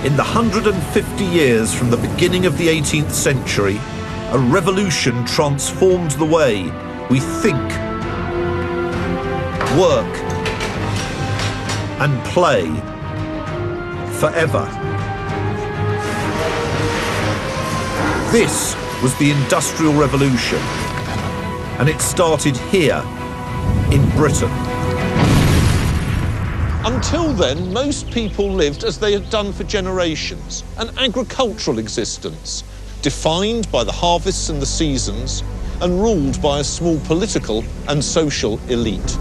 In the 150 years from the beginning of the 18th century, a revolution transformed the way we think, work, and play forever. This was the Industrial Revolution, and it started here in Britain. Until then, most people lived as they had done for generations, an agricultural existence, defined by the harvests and the seasons, and ruled by a small political and social elite.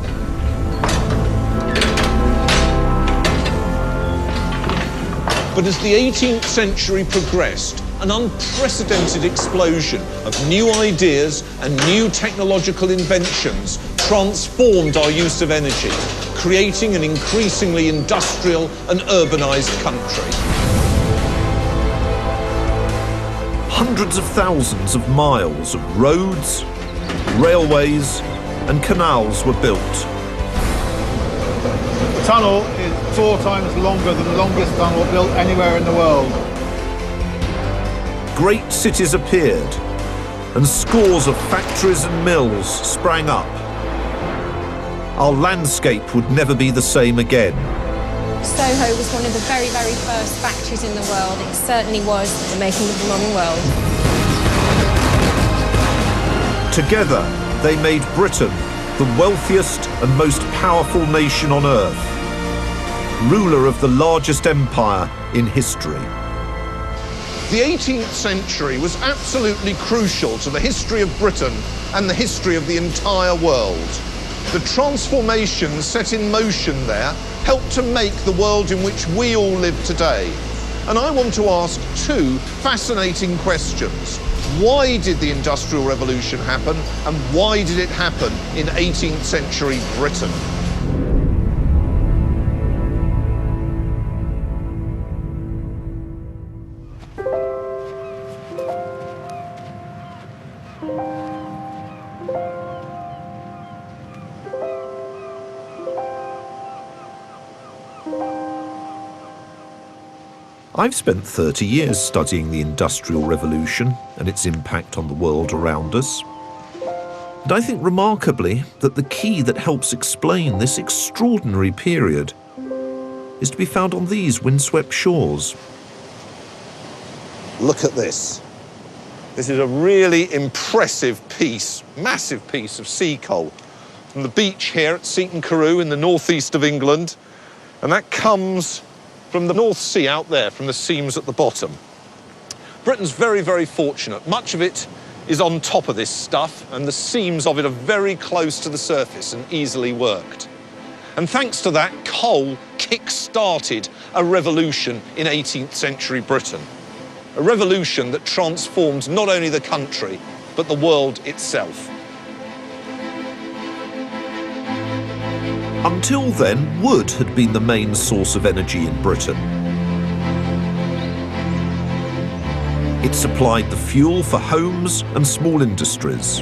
But as the 18th century progressed, an unprecedented explosion of new ideas and new technological inventions transformed our use of energy, creating an increasingly industrial and urbanised country. Hundreds of thousands of miles of roads, railways and canals were built. The tunnel is 4 times longer than the longest tunnel built anywhere in the world. Great cities appeared, and scores of factories and mills sprang up. Our landscape would never be the same again. Soho was one of the very, very first factories in the world. It certainly was the making of the modern world. Together, they made Britain the wealthiest and most powerful nation on earth, ruler of the largest empire in history. The 18th century was absolutely crucial to the history of Britain and the history of the entire world. The transformations set in motion there helped to make the world in which we all live today. And I want to ask 2 fascinating questions. Why did the Industrial Revolution happen, and why did it happen in 18th century Britain? I've spent 30 years studying the Industrial Revolution and its impact on the world around us. And I think remarkably that the key that helps explain this extraordinary period is to be found on these windswept shores. Look at this. This is a really impressive piece, massive piece of sea coal from the beach here at Seaton Carew in the northeast of England. And that comes from the North Sea out there, from the seams at the bottom. Britain's very, very fortunate. Much of it is on top of this stuff, and the seams of it are very close to the surface and easily worked. And thanks to that, coal kick-started a revolution in 18th century Britain. A revolution that transformed not only the country, but the world itself. Until then, wood had been the main source of energy in Britain. It supplied the fuel for homes and small industries.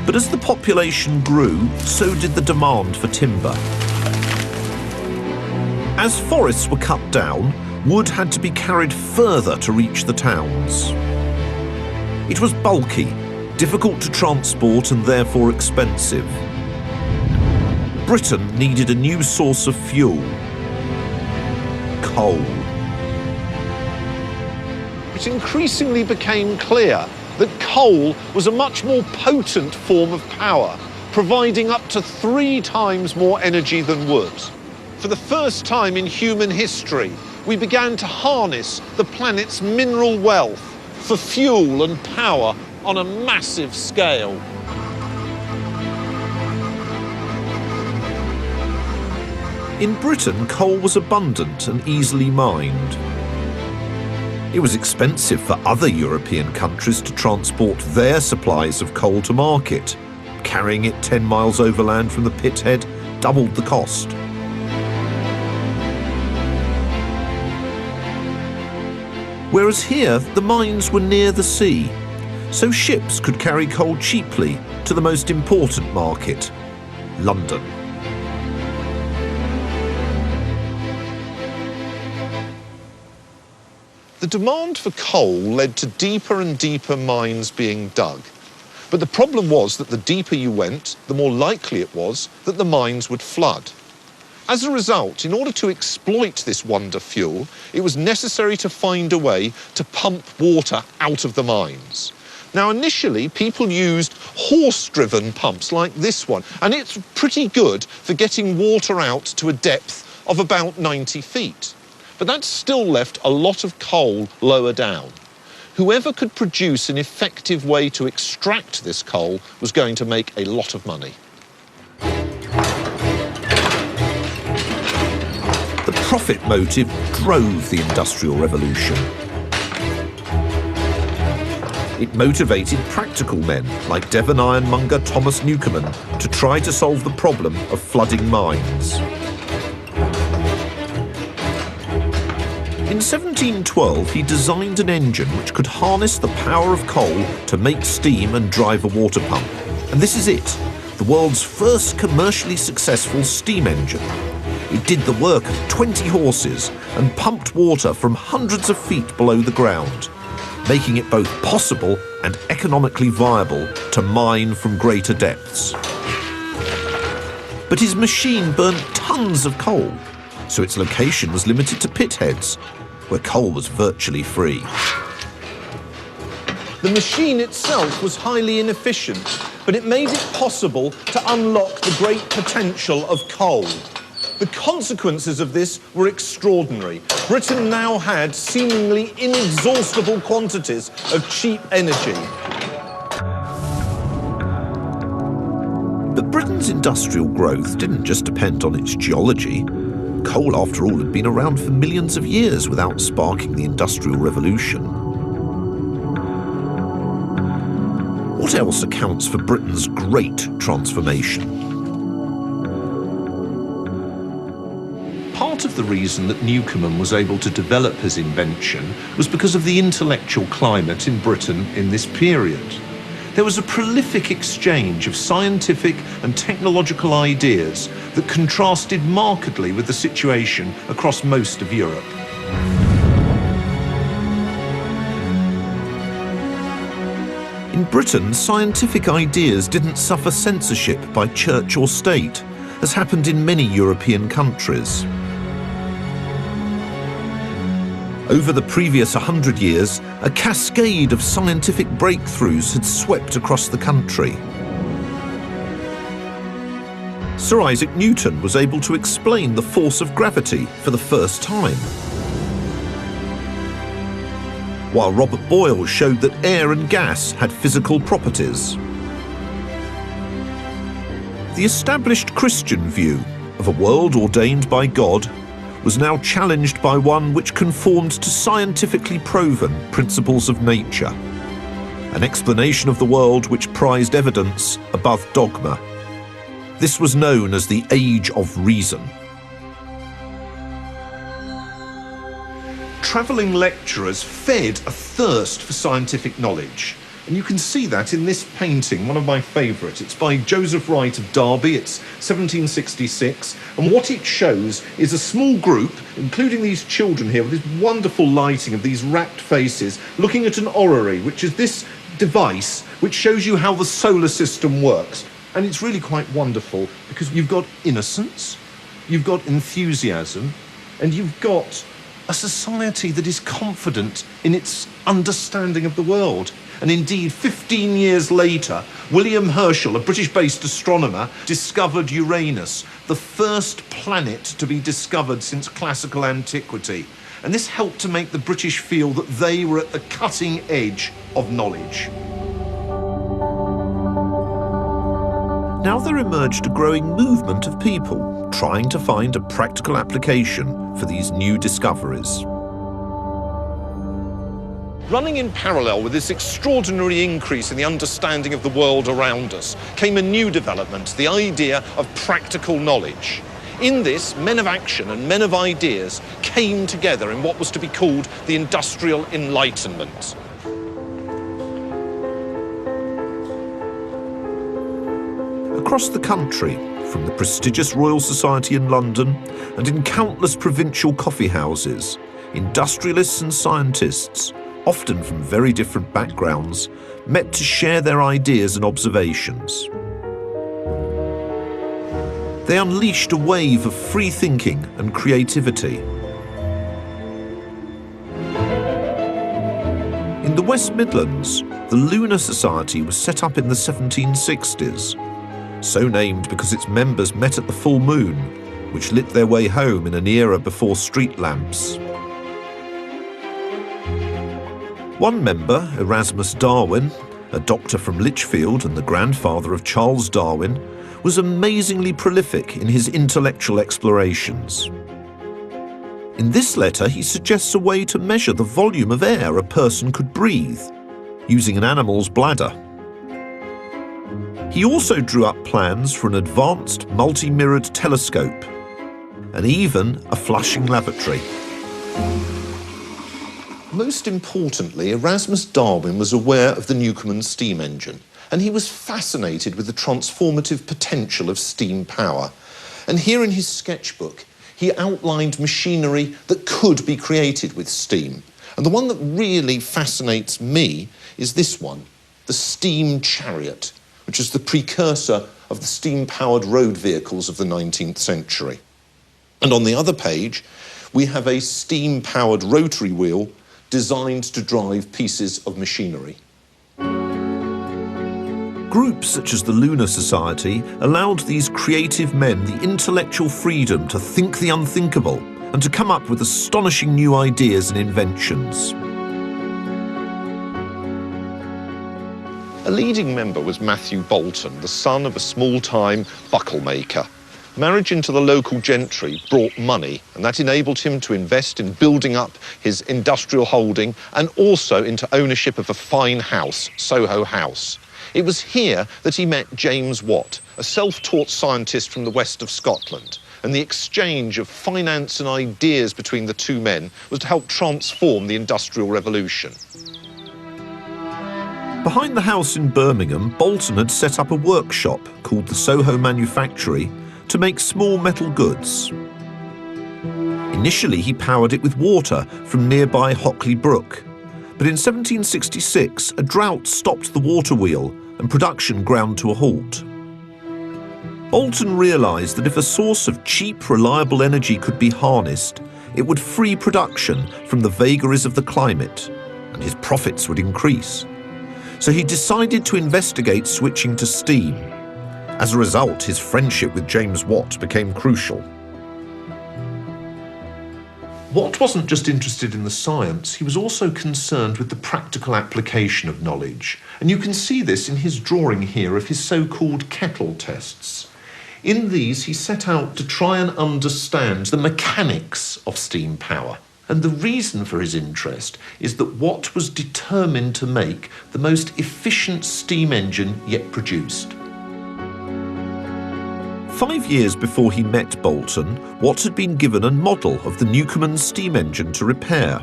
But as the population grew, so did the demand for timber. As forests were cut down, wood had to be carried further to reach the towns. It was bulky, difficult to transport and therefore expensive. Britain needed a new source of fuel: coal. It increasingly became clear that coal was a much more potent form of power, providing up to 3 times more energy than wood. For the first time in human history, we began to harness the planet's mineral wealth for fuel and power on a massive scale. In Britain, coal was abundant and easily mined. It was expensive for other European countries to transport their supplies of coal to market. Carrying it 10 miles overland from the pit head doubled the cost. Whereas here, the mines were near the sea, so ships could carry coal cheaply to the most important market, London. The demand for coal led to deeper and deeper mines being dug. But the problem was that the deeper you went, the more likely it was that the mines would flood. As a result, in order to exploit this wonder fuel, it was necessary to find a way to pump water out of the mines. Now, initially, people used horse-driven pumps like this one, and it's pretty good for getting water out to a depth of about 90 feet. But that still left a lot of coal lower down. Whoever could produce an effective way to extract this coal was going to make a lot of money. The profit motive drove the Industrial Revolution. It motivated practical men like Devon ironmonger Thomas Newcomen to try to solve the problem of flooding mines. In 1712, he designed an engine which could harness the power of coal to make steam and drive a water pump. And this is it, the world's first commercially successful steam engine. It did the work of 20 horses and pumped water from hundreds of feet below the ground, making it both possible and economically viable to mine from greater depths. But his machine burnt tons of coal, so its location was limited to pitheads, where coal was virtually free. The machine itself was highly inefficient, but it made it possible to unlock the great potential of coal. The consequences of this were extraordinary. Britain now had seemingly inexhaustible quantities of cheap energy. But Britain's industrial growth didn't just depend on its geology. Coal, after all, had been around for millions of years without sparking the Industrial Revolution. What else accounts for Britain's great transformation? Part of the reason that Newcomen was able to develop his invention was because of the intellectual climate in Britain in this period. There was a prolific exchange of scientific and technological ideas that contrasted markedly with the situation across most of Europe. In Britain, scientific ideas didn't suffer censorship by church or state, as happened in many European countries. Over the previous 100 years, a cascade of scientific breakthroughs had swept across the country. Sir Isaac Newton was able to explain the force of gravity for the first time, while Robert Boyle showed that air and gas had physical properties. The established Christian view of a world ordained by God was now challenged by one which conformed to scientifically proven principles of nature, an explanation of the world which prized evidence above dogma. This was known as the Age of Reason. Travelling lecturers fed a thirst for scientific knowledge. And you can see that in this painting, one of my favourites. It's by Joseph Wright of Derby, it's 1766, and what it shows is a small group, including these children here, with this wonderful lighting of these rapt faces, looking at an orrery, which is this device which shows you how the solar system works. And it's really quite wonderful, because you've got innocence, you've got enthusiasm, and you've got a society that is confident in its understanding of the world. And indeed, 15 years later, William Herschel, a British-based astronomer, discovered Uranus, the first planet to be discovered since classical antiquity. And this helped to make the British feel that they were at the cutting edge of knowledge. Now there emerged a growing movement of people trying to find a practical application for these new discoveries. Running in parallel with this extraordinary increase in the understanding of the world around us came a new development, the idea of practical knowledge. In this, men of action and men of ideas came together in what was to be called the Industrial Enlightenment. Across the country, from the prestigious Royal Society in London and in countless provincial coffee houses, industrialists and scientists, often from very different backgrounds, met to share their ideas and observations. They unleashed a wave of free thinking and creativity. In the West Midlands, the Lunar Society was set up in the 1760s, so named because its members met at the full moon, which lit their way home in an era before street lamps. One member, Erasmus Darwin, a doctor from Lichfield and the grandfather of Charles Darwin, was amazingly prolific in his intellectual explorations. In this letter, he suggests a way to measure the volume of air a person could breathe, using an animal's bladder. He also drew up plans for an advanced multi-mirrored telescope, and even a flushing lavatory. Most importantly, Erasmus Darwin was aware of the Newcomen steam engine, and he was fascinated with the transformative potential of steam power. And here in his sketchbook, he outlined machinery that could be created with steam. And the one that really fascinates me is this one, the steam chariot, which is the precursor of the steam-powered road vehicles of the 19th century. And on the other page, we have a steam-powered rotary wheel designed to drive pieces of machinery. Groups such as the Lunar Society allowed these creative men the intellectual freedom to think the unthinkable and to come up with astonishing new ideas and inventions. A leading member was Matthew Bolton, the son of a small-time buckle maker. Marriage into the local gentry brought money, and that enabled him to invest in building up his industrial holding and also into ownership of a fine house, Soho House. It was here that he met James Watt, a self-taught scientist from the west of Scotland, and the exchange of finance and ideas between the two men was to help transform the Industrial Revolution. Behind the house in Birmingham, Bolton had set up a workshop called the Soho Manufactory to make small metal goods. Initially, he powered it with water from nearby Hockley Brook, but in 1766, a drought stopped the water wheel and production ground to a halt. Bolton realised that if a source of cheap, reliable energy could be harnessed, it would free production from the vagaries of the climate, and his profits would increase. So he decided to investigate switching to steam. As a result, his friendship with James Watt became crucial. Watt wasn't just interested in the science, he was also concerned with the practical application of knowledge. And you can see this in his drawing here of his so-called kettle tests. In these, he set out to try and understand the mechanics of steam power. And the reason for his interest is that Watt was determined to make the most efficient steam engine yet produced. 5 years before he met Bolton, Watt had been given a model of the Newcomen steam engine to repair.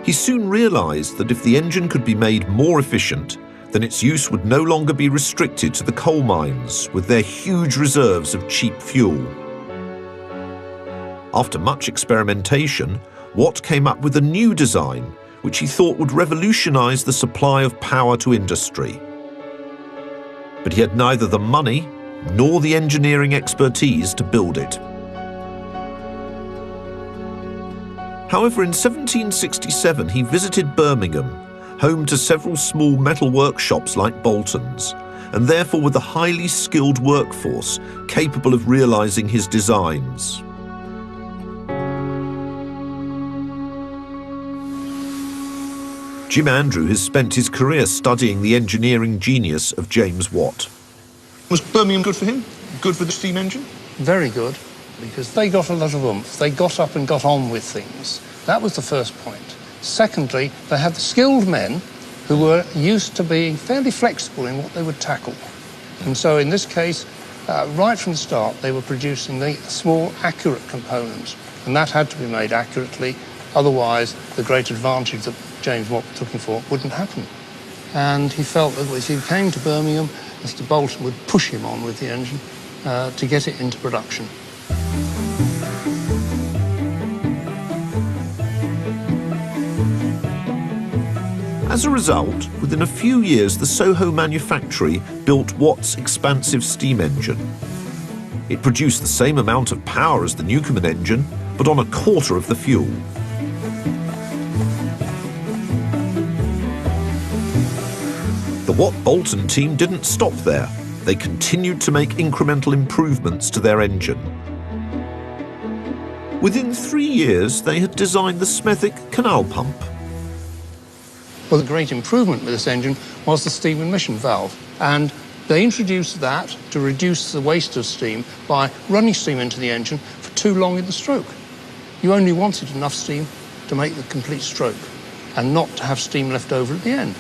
He soon realised that if the engine could be made more efficient, then its use would no longer be restricted to the coal mines with their huge reserves of cheap fuel. After much experimentation, Watt came up with a new design, which he thought would revolutionise the supply of power to industry. But he had neither the money nor the engineering expertise to build it. However, in 1767 he visited Birmingham, home to several small metal workshops like Bolton's, and therefore with a highly skilled workforce capable of realising his designs. Jim Andrew has spent his career studying the engineering genius of James Watt. Was Birmingham good for him? Good for the steam engine? Very good, because they got a lot of oomph. They got up and got on with things. That was the first point. Secondly, they had skilled men who were used to being fairly flexible in what they would tackle. And so in this case, right from the start, they were producing the small, accurate components, and that had to be made accurately. Otherwise, the great advantage that James Watt was looking for wouldn't happen. And he felt that as he came to Birmingham, Mr. Bolton would push him on with the engine to get it into production. As a result, within a few years, the Soho manufactory built Watt's expansive steam engine. It produced the same amount of power as the Newcomen engine, but on a quarter of the fuel. The Watt-Boulton team didn't stop there. They continued to make incremental improvements to their engine. Within 3 years, they had designed the Smethwick canal pump. Well, the great improvement with this engine was the steam emission valve, and they introduced that to reduce the waste of steam by running steam into the engine for too long in the stroke. You only wanted enough steam to make the complete stroke and not to have steam left over at the end.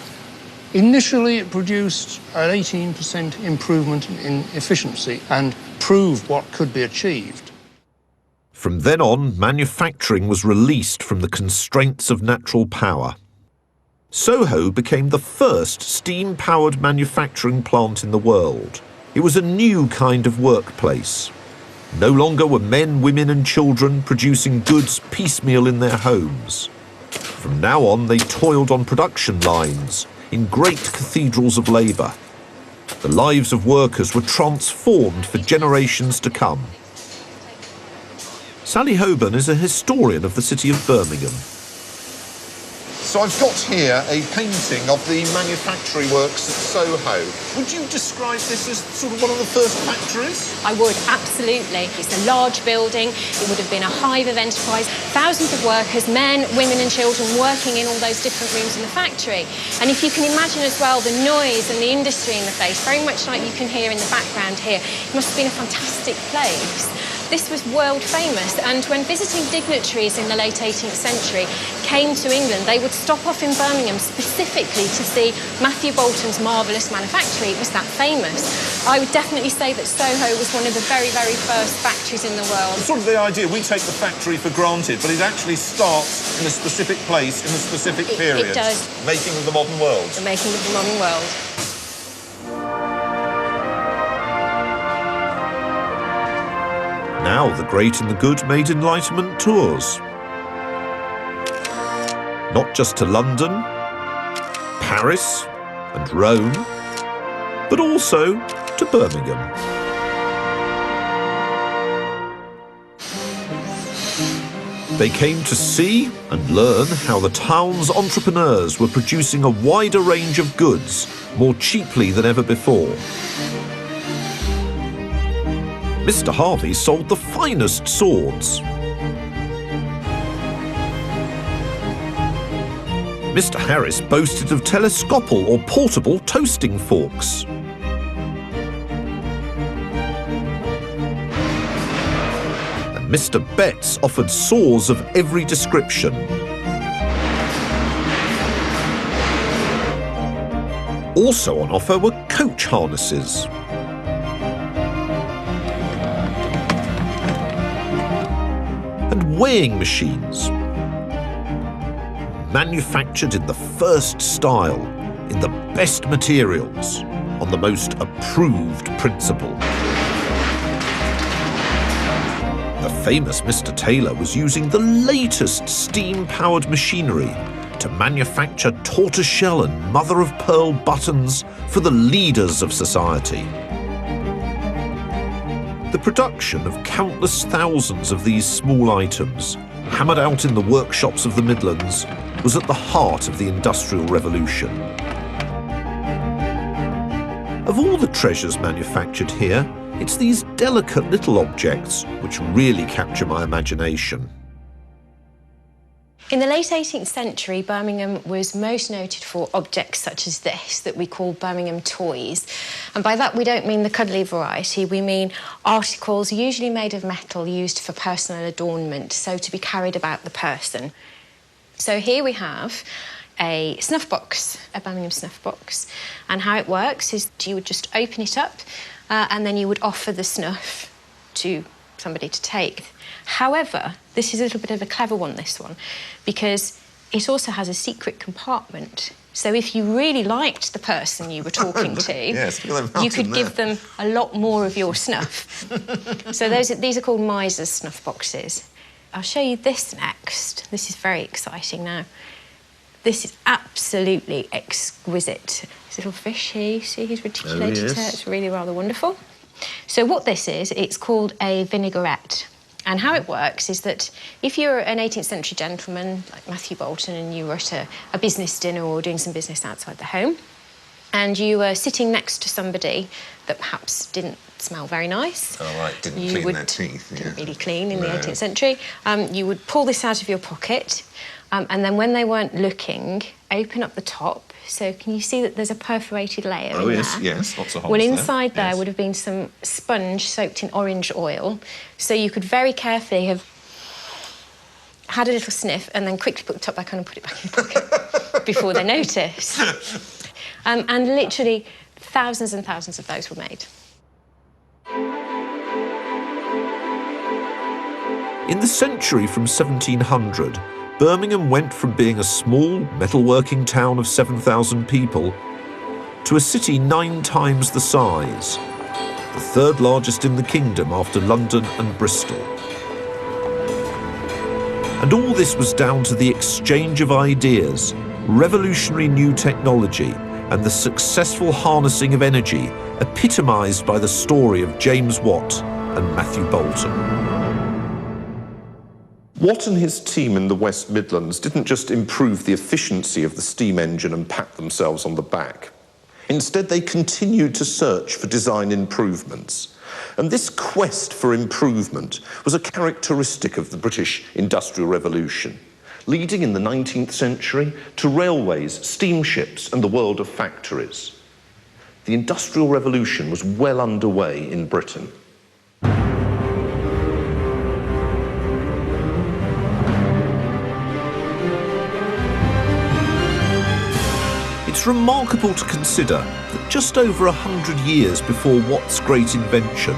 Initially, it produced an 18% improvement in efficiency and proved what could be achieved. From then on, manufacturing was released from the constraints of natural power. Soho became the first steam-powered manufacturing plant in the world. It was a new kind of workplace. No longer were men, women and children producing goods piecemeal in their homes. From now on, they toiled on production lines in great cathedrals of labour. The lives of workers were transformed for generations to come. Sally Holborn is a historian of the city of Birmingham. So I've got here a painting of the manufactory works at Soho. Would you describe this as sort of one of the first factories? I would, absolutely. It's a large building. It would have been a hive of enterprise. Thousands of workers, men, women and children working in all those different rooms in the factory. And if you can imagine as well the noise and the industry in the place, very much like you can hear in the background here, it must have been a fantastic place. This was world famous, and when visiting dignitaries in the late 18th century came to England, they would stop off in Birmingham specifically to see Matthew Boulton's marvellous manufactory. It was that famous. I would definitely say that Soho was one of the very, very first factories in the world. It's sort of the idea, we take the factory for granted, but it actually starts in a specific place, in a specific period. It does. Making of the modern world. The making of the modern world. Now the great and the good made Enlightenment tours. Not just to London, Paris and Rome, but also to Birmingham. They came to see and learn how the town's entrepreneurs were producing a wider range of goods more cheaply than ever before. Mr. Harvey sold the finest swords. Mr. Harris boasted of telescopal or portable toasting forks. And Mr. Betts offered saws of every description. Also on offer were coach harnesses. And weighing machines, manufactured in the first style, in the best materials, on the most approved principle. The famous Mr. Taylor was using the latest steam-powered machinery to manufacture tortoiseshell and mother-of-pearl buttons for the leaders of society. The production of countless thousands of these small items, hammered out in the workshops of the Midlands, was at the heart of the Industrial Revolution. Of all the treasures manufactured here, it's these delicate little objects which really capture my imagination. In the late 18th century, Birmingham was most noted for objects such as this, that we call Birmingham toys. And by that, we don't mean the cuddly variety. We mean articles usually made of metal used for personal adornment, so to be carried about the person. So here we have a snuff box, a Birmingham snuff box. And how it works is you would just open it up and then you would offer the snuff to somebody to take. However, this is a little bit of a clever one, this one, because it also has a secret compartment. So if you really liked the person you were talking to, yes, you could give them a lot more of your snuff. So these are called miser's snuff boxes. I'll show you this next. This is very exciting now. This is absolutely exquisite. This little fish here, you see he's reticulated yes. there. It's really rather wonderful. So what this is, it's called a vinaigrette. And how it works is that if you're an 18th century gentleman like Matthew Bolton and you were at a business dinner or doing some business outside the home, and you were sitting next to somebody that perhaps didn't smell very nice. Oh, right, didn't clean their teeth. Didn't really clean in the 18th century. You would pull this out of your pocket, and then when they weren't looking, open up the top. So can you see that there's a perforated layer in there? Oh, yes, lots of holes Well, there. inside there Yes. would have been some sponge soaked in orange oil, so you could very carefully have had a little sniff and then quickly put the top back on and put it back in your pocket before they noticed. And literally thousands and thousands of those were made. In the century from 1700, Birmingham went from being a small metalworking town of 7,000 people to a city 9 times the size, the third largest in the kingdom after London and Bristol. And all this was down to the exchange of ideas, revolutionary new technology, and the successful harnessing of energy epitomised by the story of James Watt and Matthew Bolton. Watt and his team in the West Midlands didn't just improve the efficiency of the steam engine and pat themselves on the back. Instead, they continued to search for design improvements. And this quest for improvement was a characteristic of the British Industrial Revolution, leading in the 19th century to railways, steamships, and the world of factories. The Industrial Revolution was well underway in Britain. It's remarkable to consider that just over 100 years before Watt's great invention,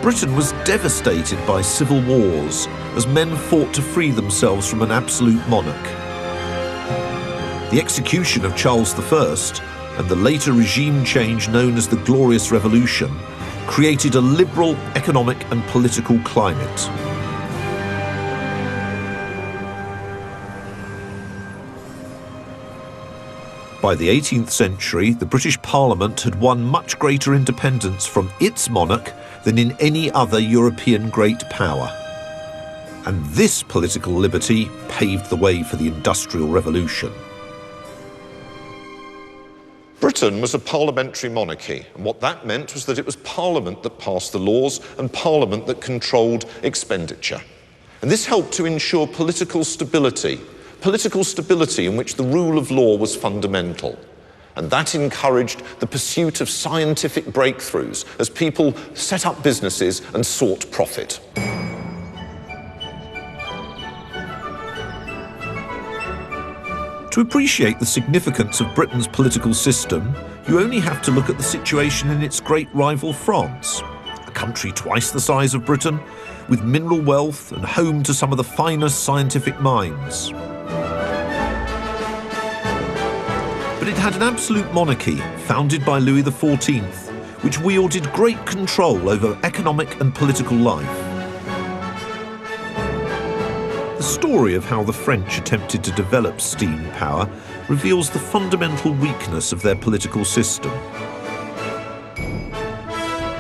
Britain was devastated by civil wars as men fought to free themselves from an absolute monarch. The execution of Charles I and the later regime change known as the Glorious Revolution created a liberal economic and political climate. By the 18th century, the British Parliament had won much greater independence from its monarch than in any other European great power. And this political liberty paved the way for the Industrial Revolution. Britain was a parliamentary monarchy, and what that meant was that it was Parliament that passed the laws and Parliament that controlled expenditure. And this helped to ensure political stability in which the rule of law was fundamental. And that encouraged the pursuit of scientific breakthroughs as people set up businesses and sought profit. To appreciate the significance of Britain's political system, you only have to look at the situation in its great rival France, a country twice the size of Britain, with mineral wealth and home to some of the finest scientific minds. But it had an absolute monarchy, founded by Louis XIV, which wielded great control over economic and political life. The story of how the French attempted to develop steam power reveals the fundamental weakness of their political system.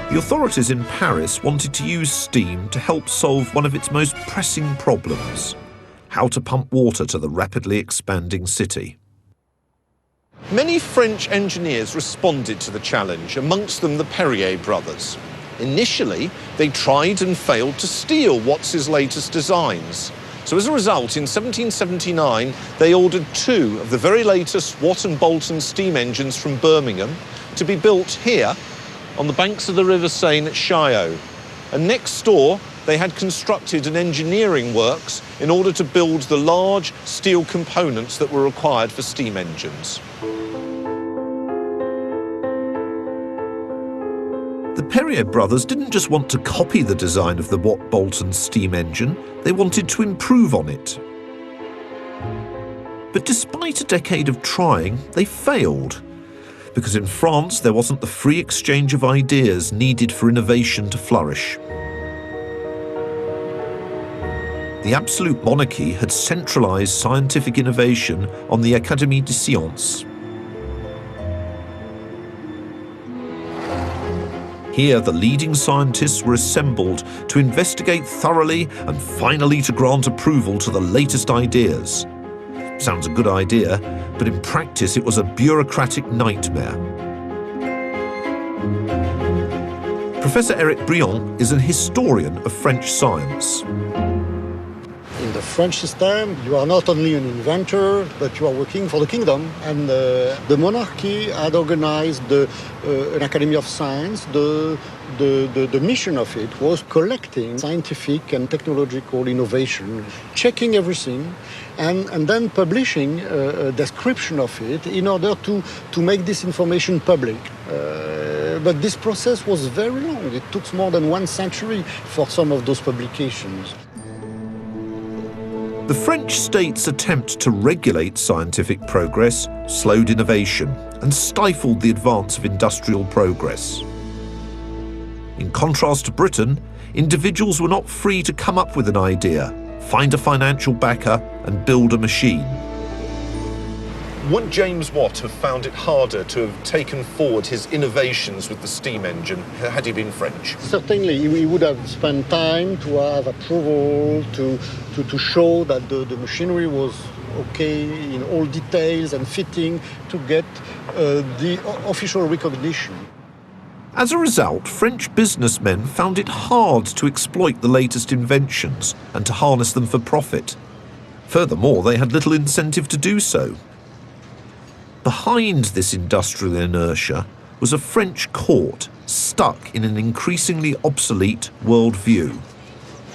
The authorities in Paris wanted to use steam to help solve one of its most pressing problems: how to pump water to the rapidly expanding city. Many French engineers responded to the challenge, amongst them the Perrier brothers. Initially, they tried and failed to steal Watts's latest designs. So as a result, in 1779, they ordered 2 of the very latest Watt and Bolton steam engines from Birmingham to be built here on the banks of the River Seine at Chaillot. And next door, they had constructed an engineering works in order to build the large steel components that were required for steam engines. The Perrier brothers didn't just want to copy the design of the Watt-Bolton steam engine, they wanted to improve on it. But despite a decade of trying, they failed, because in France there wasn't the free exchange of ideas needed for innovation to flourish. The the absolute monarchy had centralised scientific innovation on the Académie des Sciences. Here, the leading scientists were assembled to investigate thoroughly and finally to grant approval to the latest ideas. Sounds a good idea, but in practice it was a bureaucratic nightmare. Professor Eric Briand is an historian of French science. In the French system, you are not only an inventor, but you are working for the kingdom. And the monarchy had organized an Academy of Science. The mission of it was collecting scientific and technological innovation, checking everything, and then publishing a description of it in order to make this information public. But this process was very long. It took more than 1 century for some of those publications. The French state's attempt to regulate scientific progress slowed innovation and stifled the advance of industrial progress. In contrast to Britain, individuals were not free to come up with an idea, find a financial backer, and build a machine. Would James Watt have found it harder to have taken forward his innovations with the steam engine had he been French? Certainly, he would have spent time to have approval, to show that the machinery was okay in all details and fitting to get the official recognition. As a result, French businessmen found it hard to exploit the latest inventions and to harness them for profit. Furthermore, they had little incentive to do so. Behind this industrial inertia was a French court stuck in an increasingly obsolete worldview.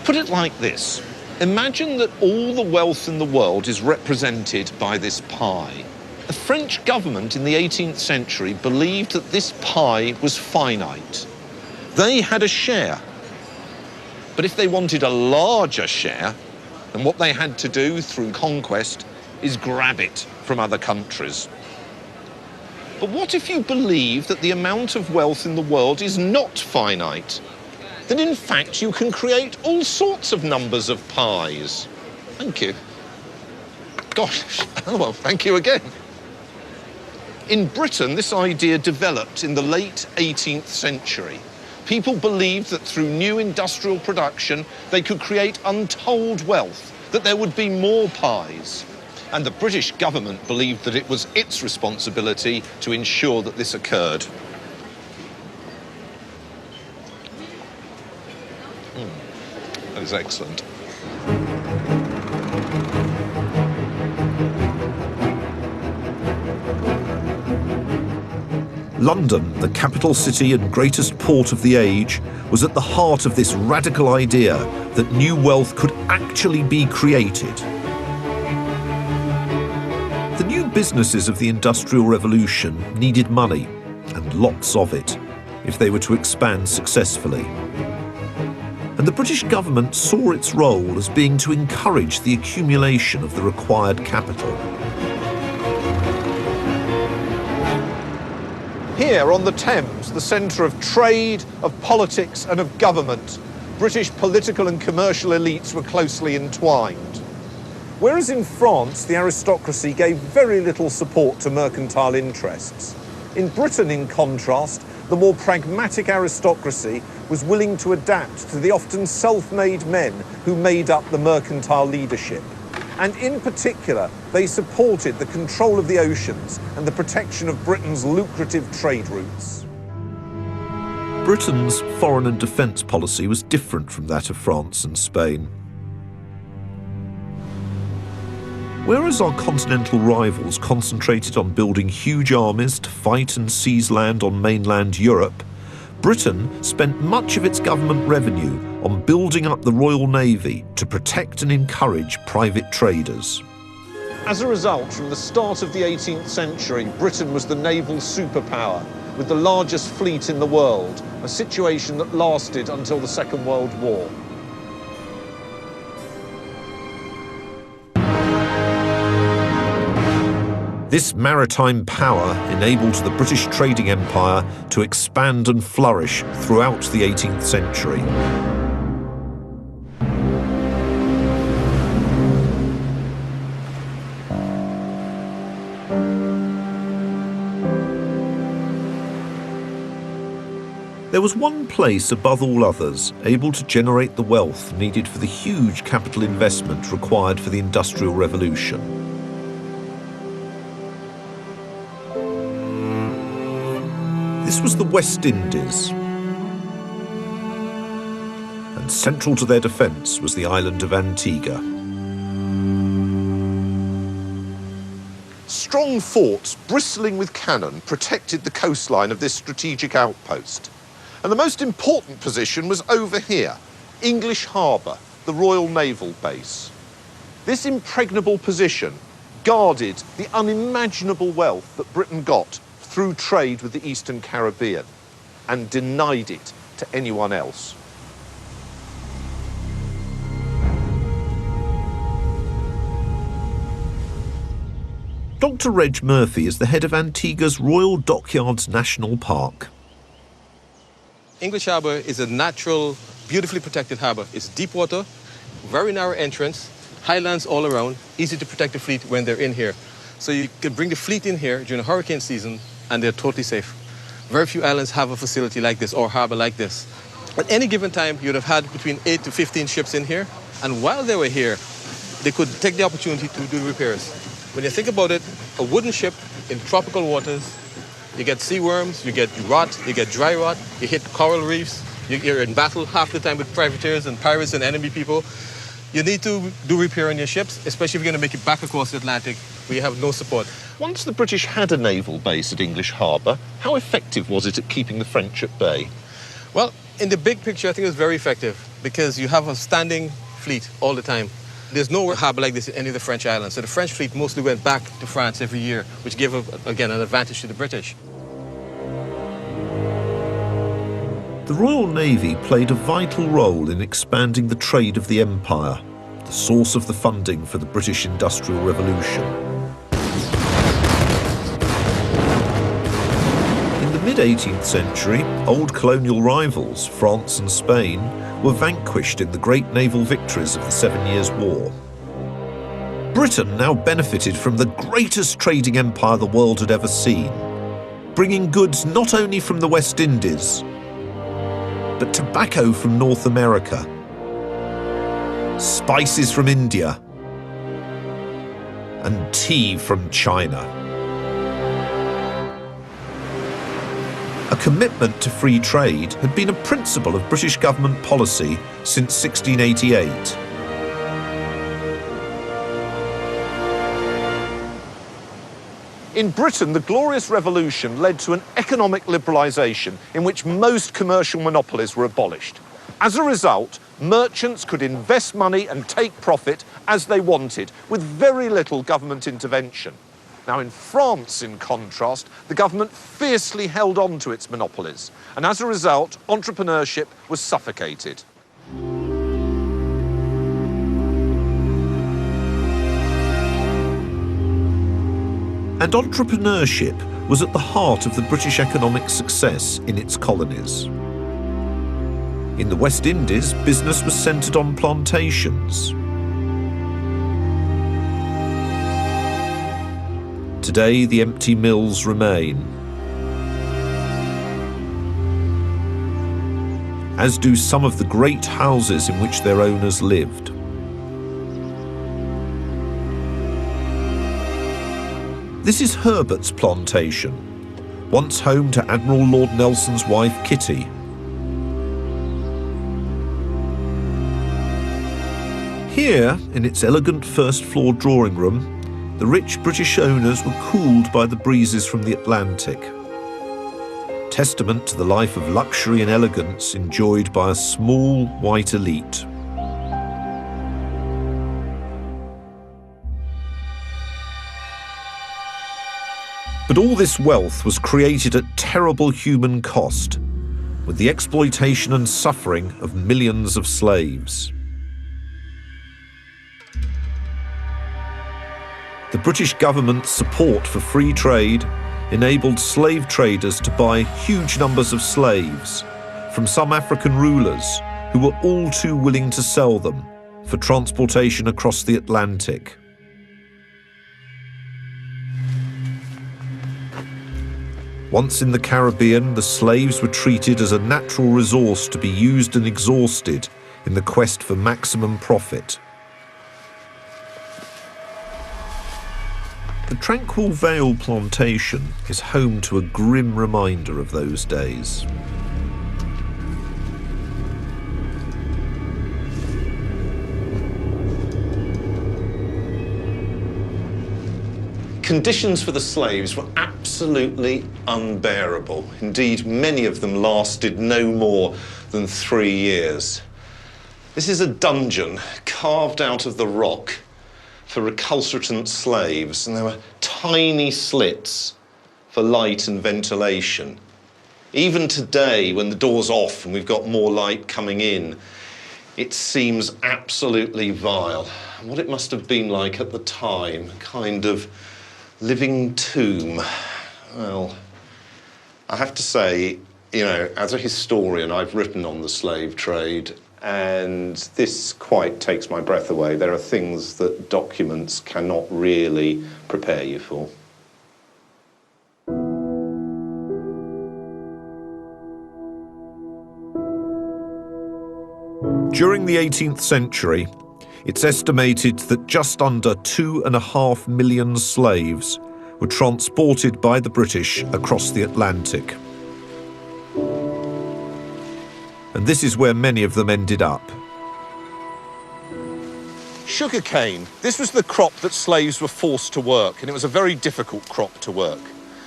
Put it like this. Imagine that all the wealth in the world is represented by this pie. The French government in the 18th century believed that this pie was finite. They had a share. But if they wanted a larger share, then what they had to do through conquest is grab it from other countries. But what if you believe that the amount of wealth in the world is not finite? Then in fact you can create all sorts of numbers of pies. Thank you. Gosh, oh well, thank you again. In Britain, this idea developed in the late 18th century. People believed that through new industrial production, they could create untold wealth, that there would be more pies. And the British government believed that it was its responsibility to ensure that this occurred. That was excellent. London, the capital city and greatest port of the age, was at the heart of this radical idea that new wealth could actually be created. The new businesses of the Industrial Revolution needed money, and lots of it, if they were to expand successfully. And the British government saw its role as being to encourage the accumulation of the required capital. Here on the Thames, the centre of trade, of politics and of government, British political and commercial elites were closely entwined. Whereas in France, the aristocracy gave very little support to mercantile interests. In Britain, in contrast, the more pragmatic aristocracy was willing to adapt to the often self-made men who made up the mercantile leadership. And in particular, they supported the control of the oceans and the protection of Britain's lucrative trade routes. Britain's foreign and defence policy was different from that of France and Spain. Whereas our continental rivals concentrated on building huge armies to fight and seize land on mainland Europe, Britain spent much of its government revenue on building up the Royal Navy to protect and encourage private traders. As a result, from the start of the 18th century, Britain was the naval superpower with the largest fleet in the world, a situation that lasted until the Second World War. This maritime power enabled the British trading empire to expand and flourish throughout the 18th century. was one place above all others able to generate the wealth needed for the huge capital investment required for the Industrial Revolution. This was the West Indies, and central to their defence was the island of Antigua. Strong forts bristling with cannon protected the coastline of this strategic outpost. And the most important position was over here, English Harbour, the Royal Naval Base. This impregnable position guarded the unimaginable wealth that Britain got through trade with the Eastern Caribbean and denied it to anyone else. Dr. Reg Murphy is the head of Antigua's Royal Dockyards National Park. English Harbour is a natural, beautifully protected harbour. It's deep water, very narrow entrance, highlands all around, easy to protect the fleet when they're in here. So you can bring the fleet in here during the hurricane season and they're totally safe. Very few islands have a facility like this or harbour like this. At any given time, you'd have had between 8 to 15 ships in here, and while they were here, they could take the opportunity to do repairs. When you think about it, a wooden ship in tropical waters, you get sea worms, you get rot, you get dry rot, you hit coral reefs, you're in battle half the time with privateers and pirates and enemy people. You need to do repair on your ships, especially if you're going to make it back across the Atlantic where you have no support. Once the British had a naval base at English Harbour, how effective was it at keeping the French at bay? Well, in the big picture, I think it was very effective because you have a standing fleet all the time. There's no harbour like this in any of the French islands. So the French fleet mostly went back to France every year, which gave, again, an advantage to the British. The Royal Navy played a vital role in expanding the trade of the empire, the source of the funding for the British Industrial Revolution. In the mid-18th century, old colonial rivals, France and Spain, were vanquished in the great naval victories of the 7 Years' War. Britain now benefited from the greatest trading empire the world had ever seen, bringing goods not only from the West Indies, but tobacco from North America, spices from India, and tea from China. A commitment to free trade had been a principle of British government policy since 1688. In Britain, the Glorious Revolution led to an economic liberalisation in which most commercial monopolies were abolished. As a result, merchants could invest money and take profit as they wanted, with very little government intervention. Now, in France, in contrast, the government fiercely held on to its monopolies, and as a result, entrepreneurship was suffocated. And entrepreneurship was at the heart of the British economic success in its colonies. In the West Indies, business was centred on plantations. Today, the empty mills remain, as do some of the great houses in which their owners lived. This is Herbert's plantation, once home to Admiral Lord Nelson's wife Kitty. Here, in its elegant first-floor drawing room, the rich British owners were cooled by the breezes from the Atlantic. Testament to the life of luxury and elegance enjoyed by a small white elite. But all this wealth was created at terrible human cost, with the exploitation and suffering of millions of slaves. The British government's support for free trade enabled slave traders to buy huge numbers of slaves from some African rulers who were all too willing to sell them for transportation across the Atlantic. Once in the Caribbean, the slaves were treated as a natural resource to be used and exhausted in the quest for maximum profit. The Tranquil Vale plantation is home to a grim reminder of those days. Conditions for the slaves were absolutely unbearable. Indeed, many of them lasted no more than 3 years. This is a dungeon carved out of the rock for recalcitrant slaves, and there were tiny slits for light and ventilation. Even today, when the door's off and we've got more light coming in, it seems absolutely vile. And what it must have been like at the time, a kind of living tomb. Well, I have to say, you know, as a historian, I've written on the slave trade, and this quite takes my breath away. There are things that documents cannot really prepare you for. During the 18th century, it's estimated that just under 2.5 million slaves were transported by the British across the Atlantic. And this is where many of them ended up. Sugarcane. This was the crop that slaves were forced to work, and it was a very difficult crop to work.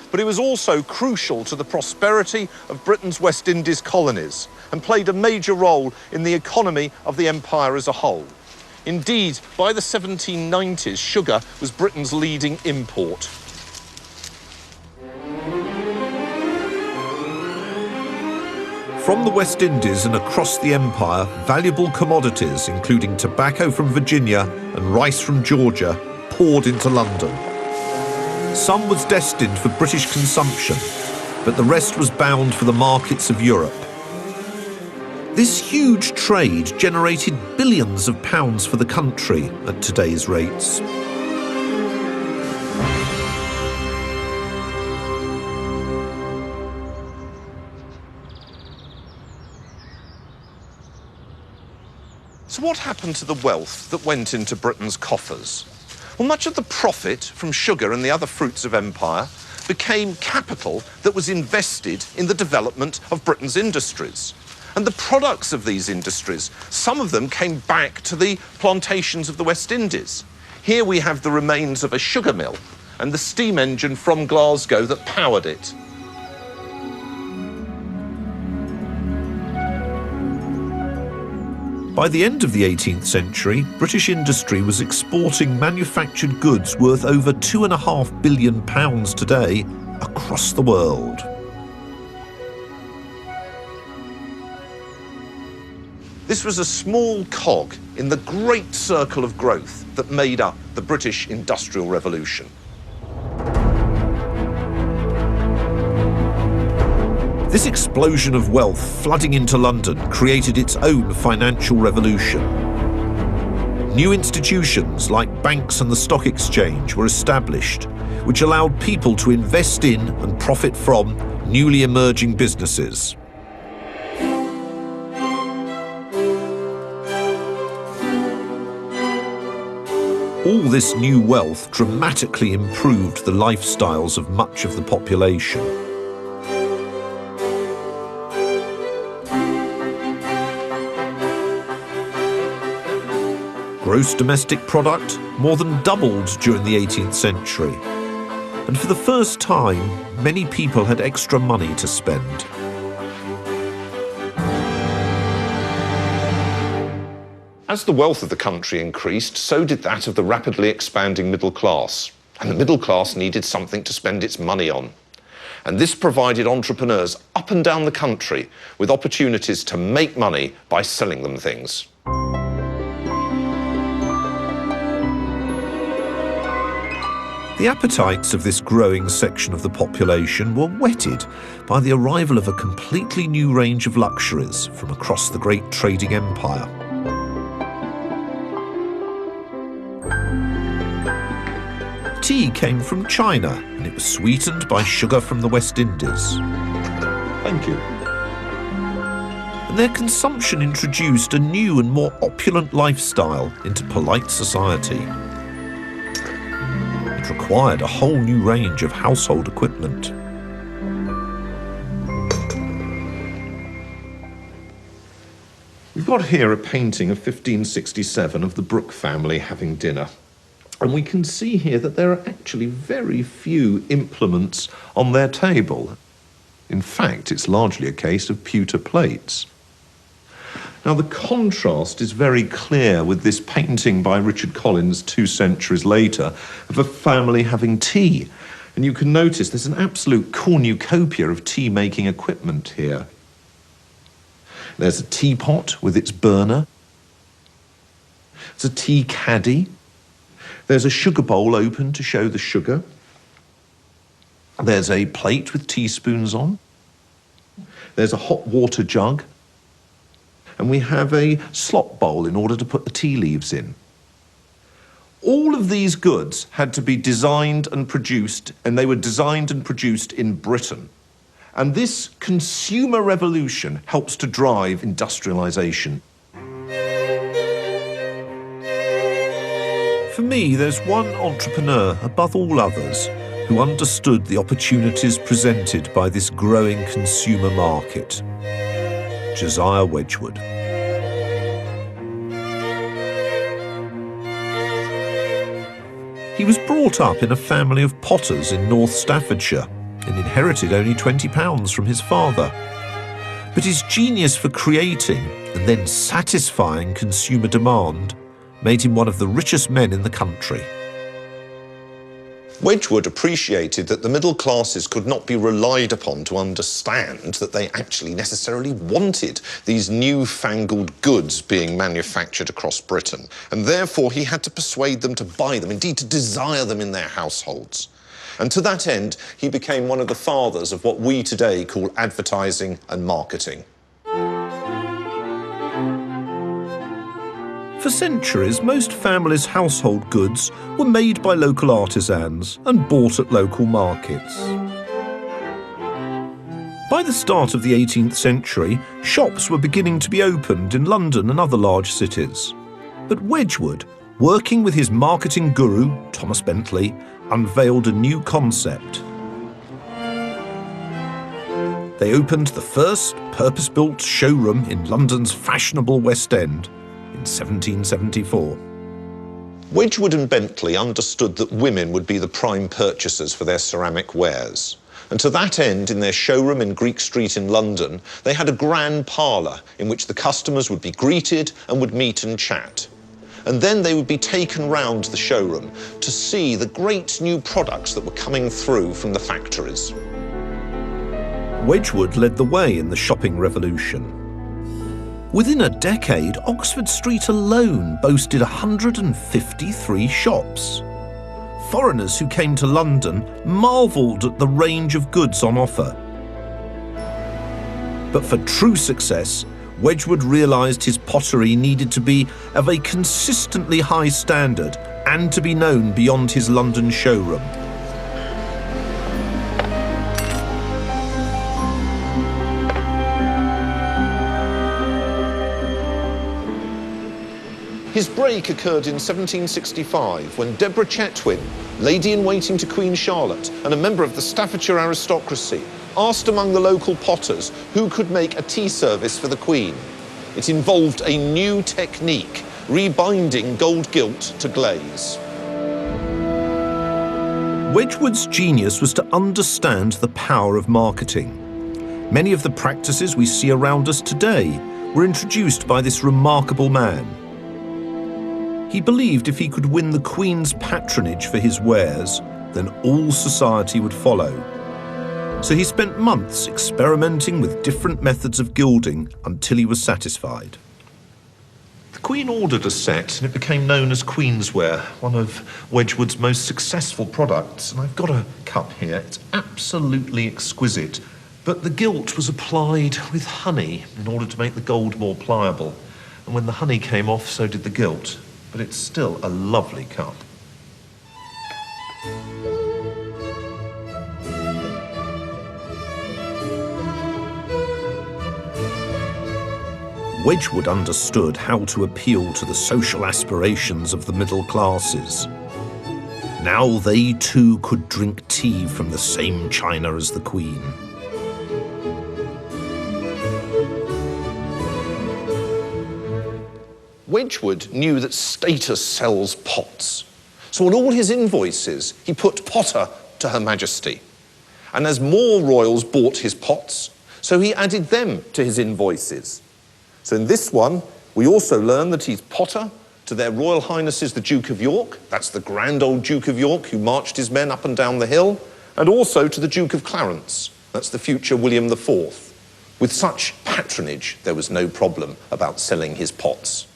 But it was also crucial to the prosperity of Britain's West Indies colonies and played a major role in the economy of the empire as a whole. Indeed, by the 1790s, sugar was Britain's leading import. From the West Indies and across the empire, valuable commodities, including tobacco from Virginia and rice from Georgia, poured into London. Some was destined for British consumption, but the rest was bound for the markets of Europe. This huge trade generated billions of pounds for the country at today's rates. So what happened to the wealth that went into Britain's coffers? Well, much of the profit from sugar and the other fruits of empire became capital that was invested in the development of Britain's industries. And the products of these industries, some of them came back to the plantations of the West Indies. Here we have the remains of a sugar mill and the steam engine from Glasgow that powered it. By the end of the 18th century, British industry was exporting manufactured goods worth over £2.5 billion today across the world. This was a small cog in the great circle of growth that made up the British Industrial Revolution. This explosion of wealth flooding into London created its own financial revolution. New institutions like banks and the stock exchange were established, which allowed people to invest in and profit from newly emerging businesses. All this new wealth dramatically improved the lifestyles of much of the population. Gross domestic product more than doubled during the 18th century. And for the first time, many people had extra money to spend. As the wealth of the country increased, so did that of the rapidly expanding middle class. And the middle class needed something to spend its money on. And this provided entrepreneurs up and down the country with opportunities to make money by selling them things. The appetites of this growing section of the population were whetted by the arrival of a completely new range of luxuries from across the great trading empire. tea came from China, and it was sweetened by sugar from the West Indies. Thank you. And their consumption introduced a new and more opulent lifestyle into polite society. It required a whole new range of household equipment. We've got here a painting of 1567 of the Brooke family having dinner. And we can see here that there are actually very few implements on their table. In fact, it's largely a case of pewter plates. Now, the contrast is very clear with this painting by Richard Collins 2 centuries later of a family having tea. And you can notice there's an absolute cornucopia of tea-making equipment here. There's a teapot with its burner. There's a tea caddy. There's a sugar bowl open to show the sugar. There's a plate with teaspoons on. There's a hot water jug. And we have a slop bowl in order to put the tea leaves in. All of these goods had to be designed and produced, and they were designed and produced in Britain. And this consumer revolution helps to drive industrialisation. For me, there's one entrepreneur above all others who understood the opportunities presented by this growing consumer market: Josiah Wedgwood. He was brought up in a family of potters in North Staffordshire and inherited only £20 from his father. But his genius for creating and then satisfying consumer demand made him one of the richest men in the country. Wedgwood appreciated that the middle classes could not be relied upon to understand that they actually necessarily wanted these newfangled goods being manufactured across Britain, and therefore he had to persuade them to buy them, indeed to desire them in their households. And to that end, he became one of the fathers of what we today call advertising and marketing. For centuries, most families' household goods were made by local artisans and bought at local markets. By the start of the 18th century, shops were beginning to be opened in London and other large cities. But Wedgwood, working with his marketing guru, Thomas Bentley, unveiled a new concept. They opened the first purpose-built showroom in London's fashionable West End in 1774. Wedgwood and Bentley understood that women would be the prime purchasers for their ceramic wares. And to that end, in their showroom in Greek Street in London, they had a grand parlour in which the customers would be greeted and would meet and chat. And then they would be taken round the showroom to see the great new products that were coming through from the factories. Wedgwood led the way in the shopping revolution. Within a decade, Oxford Street alone boasted 153 shops. Foreigners who came to London marvelled at the range of goods on offer. But for true success, Wedgwood realised his pottery needed to be of a consistently high standard and to be known beyond his London showroom. His break occurred in 1765 when Deborah Chetwynd, lady-in-waiting to Queen Charlotte and a member of the Staffordshire aristocracy, asked among the local potters who could make a tea service for the Queen. It involved a new technique, rebinding gold gilt to glaze. Wedgwood's genius was to understand the power of marketing. Many of the practices we see around us today were introduced by this remarkable man. He believed if he could win the Queen's patronage for his wares, then all society would follow. So he spent months experimenting with different methods of gilding until he was satisfied. The Queen ordered a set and it became known as Queensware, one of Wedgwood's most successful products. And I've got a cup here. It's absolutely exquisite. But the gilt was applied with honey in order to make the gold more pliable. And when the honey came off, so did the gilt. But it's still a lovely cup. Wedgwood understood how to appeal to the social aspirations of the middle classes. Now they too could drink tea from the same china as the Queen. Wedgwood knew that status sells pots. So on all his invoices, he put Potter to Her Majesty. And as more royals bought his pots, so he added them to his invoices. So in this one, we also learn that he's Potter to their Royal Highnesses the Duke of York, that's the grand old Duke of York who marched his men up and down the hill, and also to the Duke of Clarence, that's the future William IV. With such patronage, there was no problem about selling his pots.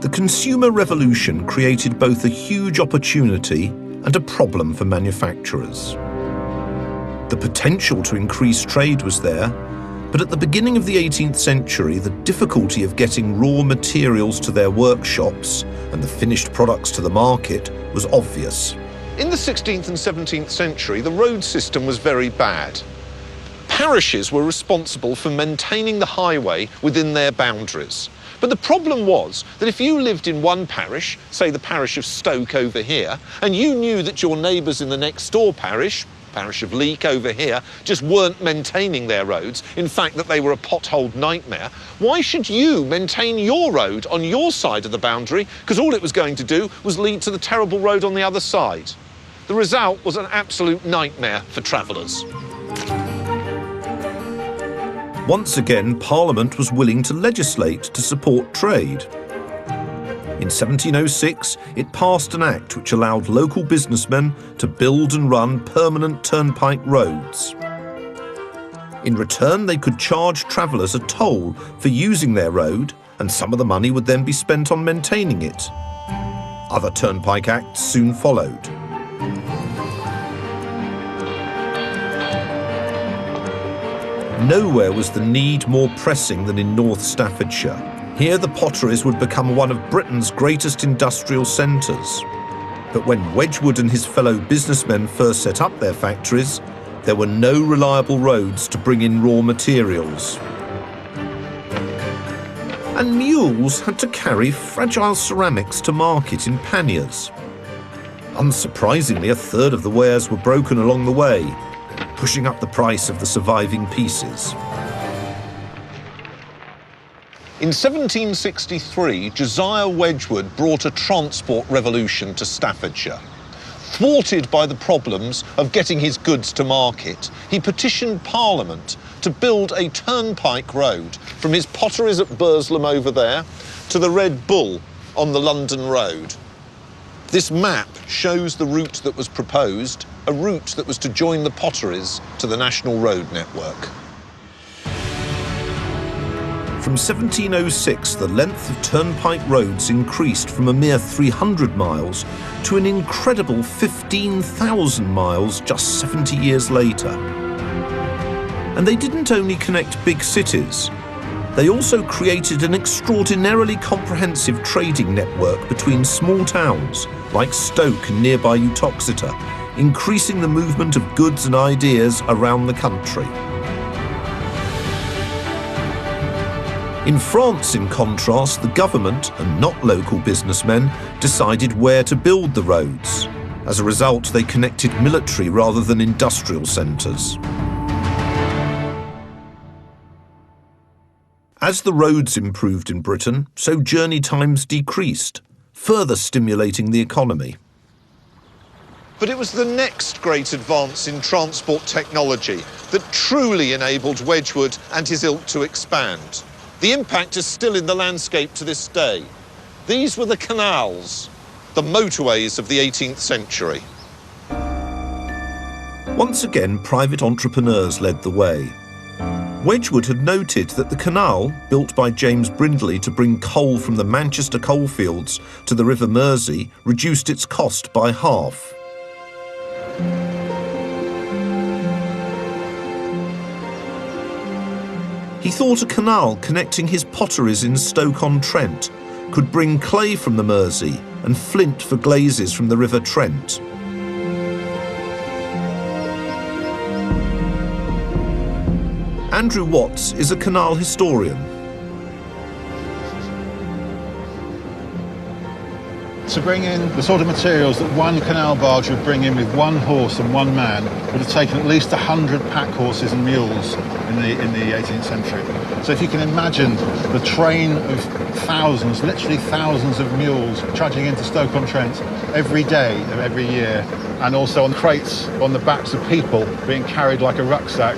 The consumer revolution created both a huge opportunity and a problem for manufacturers. The potential to increase trade was there, but at the beginning of the 18th century, the difficulty of getting raw materials to their workshops and the finished products to the market was obvious. In the 16th and 17th century, the road system was very bad. Parishes were responsible for maintaining the highway within their boundaries. But the problem was that if you lived in one parish, say the parish of Stoke over here, and you knew that your neighbours in the next door parish of Leek over here, just weren't maintaining their roads, in fact that they were a potholed nightmare, why should you maintain your road on your side of the boundary? Because all it was going to do was lead to the terrible road on the other side. The result was an absolute nightmare for travellers. Once again, Parliament was willing to legislate to support trade. In 1706, it passed an act which allowed local businessmen to build and run permanent turnpike roads. In return, they could charge travellers a toll for using their road, and some of the money would then be spent on maintaining it. Other turnpike acts soon followed. Nowhere was the need more pressing than in North Staffordshire. Here the potteries would become one of Britain's greatest industrial centres. But when Wedgwood and his fellow businessmen first set up their factories, there were no reliable roads to bring in raw materials. And mules had to carry fragile ceramics to market in panniers. Unsurprisingly, a third of the wares were broken along the way, pushing up the price of the surviving pieces. In 1763, Josiah Wedgwood brought a transport revolution to Staffordshire. Thwarted by the problems of getting his goods to market, he petitioned Parliament to build a turnpike road from his potteries at Burslem over there to the Red Bull on the London Road. This map shows the route that was proposed, a route that was to join the potteries to the National Road Network. From 1706, the length of turnpike roads increased from a mere 300 miles to an incredible 15,000 miles just 70 years later. And they didn't only connect big cities, they also created an extraordinarily comprehensive trading network between small towns like Stoke and nearby Uttoxeter, increasing the movement of goods and ideas around the country. In France, in contrast, the government, and not local businessmen, decided where to build the roads. As a result, they connected military rather than industrial centres. As the roads improved in Britain, so journey times decreased, further stimulating the economy. But it was the next great advance in transport technology that truly enabled Wedgwood and his ilk to expand. The impact is still in the landscape to this day. These were the canals, the motorways of the 18th century. Once again, private entrepreneurs led the way. Wedgwood had noted that the canal, built by James Brindley to bring coal from the Manchester coalfields to the River Mersey, reduced its cost by half. He thought a canal connecting his potteries in Stoke-on-Trent could bring clay from the Mersey and flint for glazes from the River Trent. Andrew Watts is a canal historian. To bring in the sort of materials that one canal barge would bring in with one horse and one man would have taken at least 100 pack horses and mules in the 18th century. So if you can imagine the train of thousands, literally thousands of mules trudging into Stoke-on-Trent every day of every year, and also on crates on the backs of people being carried like a rucksack,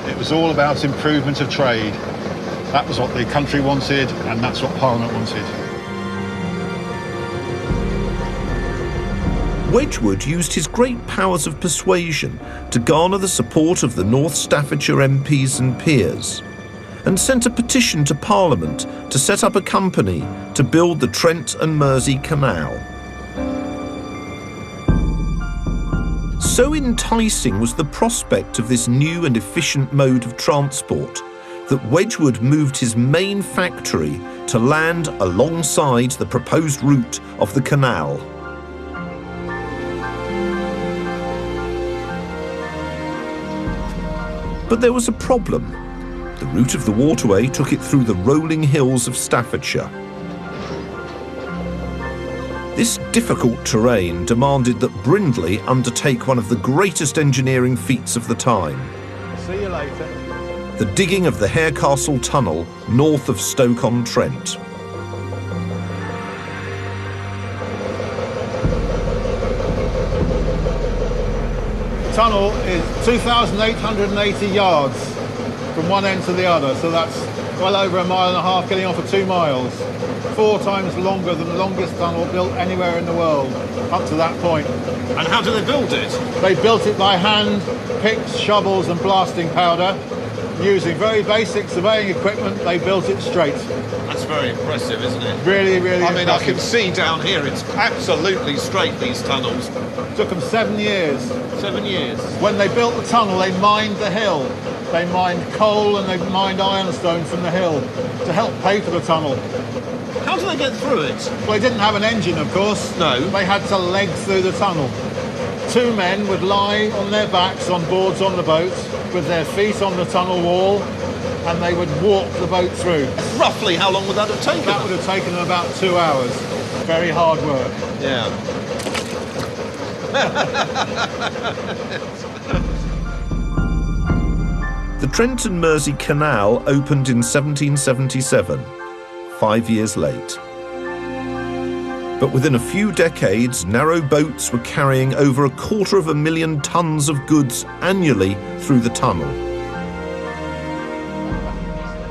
it was all about improvement of trade. That was what the country wanted, and that's what Parliament wanted. Wedgwood used his great powers of persuasion to garner the support of the North Staffordshire MPs and peers, and sent a petition to Parliament to set up a company to build the Trent and Mersey Canal. So enticing was the prospect of this new and efficient mode of transport that Wedgwood moved his main factory to land alongside the proposed route of the canal. But there was a problem. The route of the waterway took it through the rolling hills of Staffordshire. This difficult terrain demanded that Brindley undertake one of the greatest engineering feats of the time. See you later. The digging of the Harecastle Tunnel north of Stoke-on-Trent. The tunnel is 2,880 yards from one end to the other, so that's well over 1.5 miles, getting on for 2 miles. 4 times longer than the longest tunnel built anywhere in the world, up to that point. And how do they build it? They built it by hand, picks, shovels and blasting powder. Using very basic surveying equipment, they built it straight. That's very impressive, isn't it? Really, really I mean, I impressive. can see down here, it's absolutely straight, these tunnels. Took them 7 years. 7 years. When they built the tunnel, they mined the hill. They mined coal and they mined ironstone from the hill to help pay for the tunnel. How do they get through it? Well, they didn't have an engine, of course. No. They had to leg through the tunnel. 2 men would lie on their backs on boards on the boat with their feet on the tunnel wall, and they would walk the boat through. Roughly how long would that have taken? That would have taken them about 2 hours. Very hard work. Yeah. The Trent and Mersey Canal opened in 1777, 5 years late. But within a few decades, narrow boats were carrying over 250,000 tons of goods annually through the tunnel.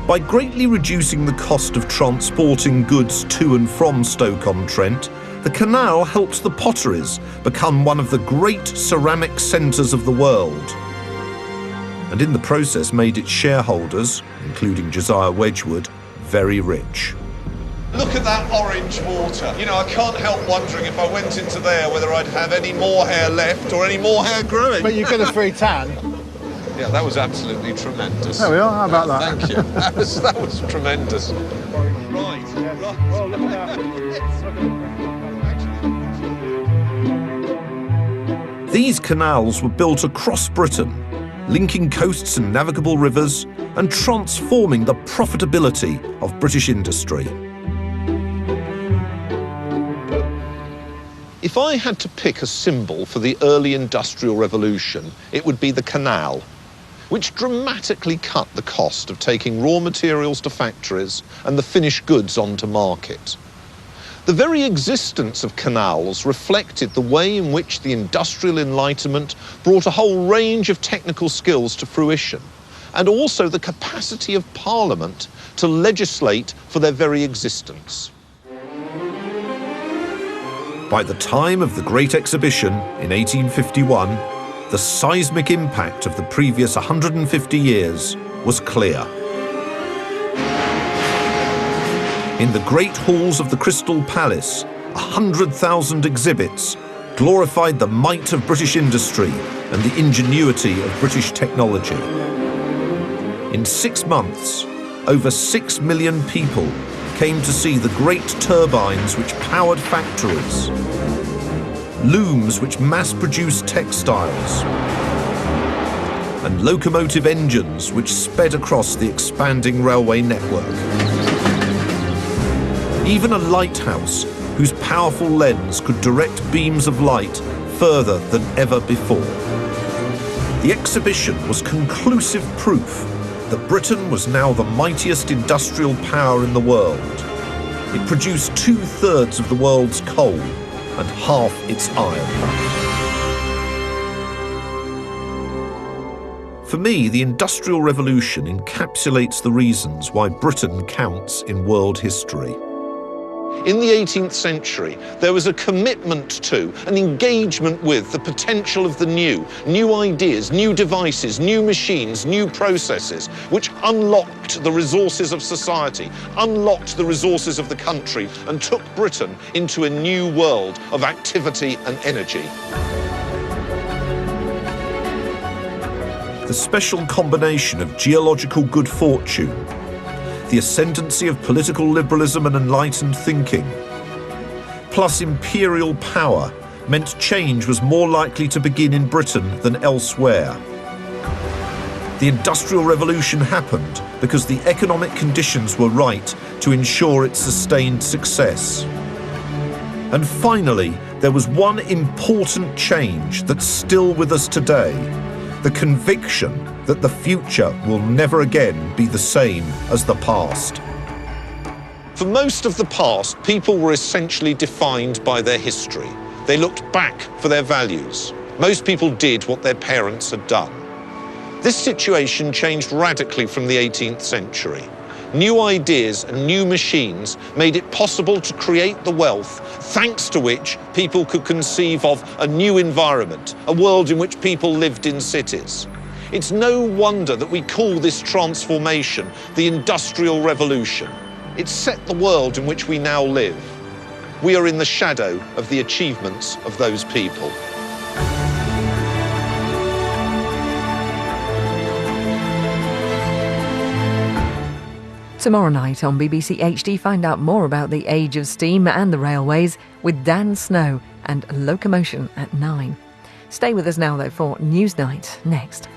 By greatly reducing the cost of transporting goods to and from Stoke-on-Trent, the canal helped the potteries become one of the great ceramic centres of the world, and in the process made its shareholders, including Josiah Wedgwood, very rich. Look at that orange water. You know, I can't help wondering if I went into there whether I'd have any more hair left or any more hair growing. But you get a free tan. Yeah, that was absolutely tremendous. There we are, how about that? Thank you. That was tremendous. Right. Oh, look at that. These canals were built across Britain, linking coasts and navigable rivers and transforming the profitability of British industry. If I had to pick a symbol for the early industrial revolution, it would be the canal, which dramatically cut the cost of taking raw materials to factories and the finished goods onto market. The very existence of canals reflected the way in which the Industrial Enlightenment brought a whole range of technical skills to fruition, and also the capacity of Parliament to legislate for their very existence. By the time of the Great Exhibition in 1851, the seismic impact of the previous 150 years was clear. In the great halls of the Crystal Palace, 100,000 exhibits glorified the might of British industry and the ingenuity of British technology. In 6 months, over 6 million people came to see the great turbines which powered factories, looms which mass-produced textiles, and locomotive engines which sped across the expanding railway network. Even a lighthouse whose powerful lens could direct beams of light further than ever before. The exhibition was conclusive proof that Britain was now the mightiest industrial power in the world. It produced 2/3 of the world's coal and half its iron. For me, the Industrial Revolution encapsulates the reasons why Britain counts in world history. In the 18th century, there was a commitment to, an engagement with the potential of the new ideas, new devices, new machines, new processes, which unlocked the resources of society, unlocked the resources of the country, and took Britain into a new world of activity and energy. The special combination of geological good fortune, the ascendancy of political liberalism and enlightened thinking, plus imperial power, meant change was more likely to begin in Britain than elsewhere. The Industrial Revolution happened because the economic conditions were right to ensure its sustained success. And finally, there was one important change that's still with us today: the conviction that the future will never again be the same as the past. For most of the past, people were essentially defined by their history. They looked back for their values. Most people did what their parents had done. This situation changed radically from the 18th century. New ideas and new machines made it possible to create the wealth thanks to which people could conceive of a new environment, a world in which people lived in cities. It's no wonder that we call this transformation the Industrial Revolution. It set the world in which we now live. We are in the shadow of the achievements of those people. Tomorrow night on BBC HD, find out more about the age of steam and the railways with Dan Snow and locomotion at 9. Stay with us now, though, for Newsnight next.